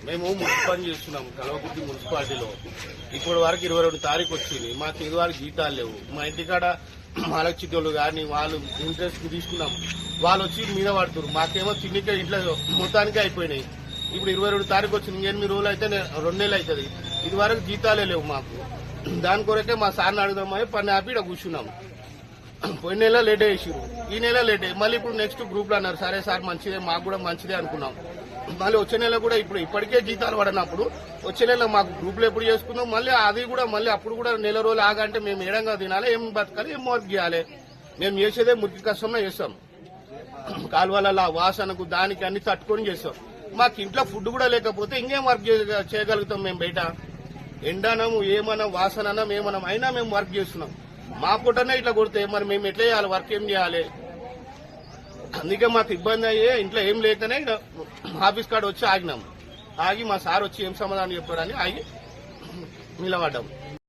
మేము మున్సిపల్ చేస్తున్నాం కల్వకుర్తి మున్సిపాలిటీలో. ఇప్పటి వరకు 22 తారీఖు వచ్చింది. మాకు ఇది వరకు జీతాలు లేవు. మా ఇంటికాడ మాలచిట్టోళ్ళు కానీ వాళ్ళు ఇంట్రెస్ట్ తీసుకున్నాం, వాళ్ళు వచ్చి మీద పడుతున్నారు. మాకేమో తిండికే ఇంట్లో మొత్తానికే అయిపోయినాయి. ఇప్పుడు 22 తారీఖు వచ్చింది. 8 రోజులు అయితే 2 నెలలు అవుతుంది. ఇది వరకు జీతాలే లేవు మాకు. దాని కొరకే మా సార్ని అడుగుదామని పని ఆపి ఇక్కడ కూర్చున్నాం. పోయిన నెల లేట్ చేసిరు, ఈ నెల లేట్ అయ్యి మళ్ళీ ఇప్పుడు నెక్స్ట్ గ్రూప్ లో అన్నారు. సరే సార్ మంచిదే, మాకు కూడా మంచిదే అనుకున్నాం. మళ్ళీ వచ్చే నెల కూడా ఇప్పటికే జీతాలు పడినప్పుడు వచ్చే నెల మాకు గ్రూప్ లో ఎప్పుడు చేసుకుందాం. మళ్ళీ అది కూడా మళ్ళీ అప్పుడు కూడా నెల రోజులు ఆగంటే మేము ఏడంగా తినాలి, ఏం బతకాలి, ఏం వర్క్ చేయాలి. మేము చేసేదే మురికి కష్టంలో చేస్తాం. కాలువల వాసనకు దానికి అన్ని తట్టుకొని చేస్తాం. మాకు ఇంట్లో ఫుడ్ కూడా లేకపోతే ఇంకేం వర్క్ చేయగలుగుతాం మేము బయట? ఎండనము ఏమన్నా వాసననం ఏమన్నా అయినా మేము వర్క్ చేస్తున్నాం. మా పూటనే ఇట్లా కొడితే మరి మేము ఎట్లా చేయాలి, వర్క్ ఏం చేయాలి? అందుకే మాకు ఇబ్బంది అయ్యే ఇంట్లో ఏం లేకనే ఆఫీస్ కాడ వచ్చి ఆగినాం. ఆగి మా సార్ వచ్చి ఏం సమాధానం చెప్పాడని ఆగి నిలబడ్డాం.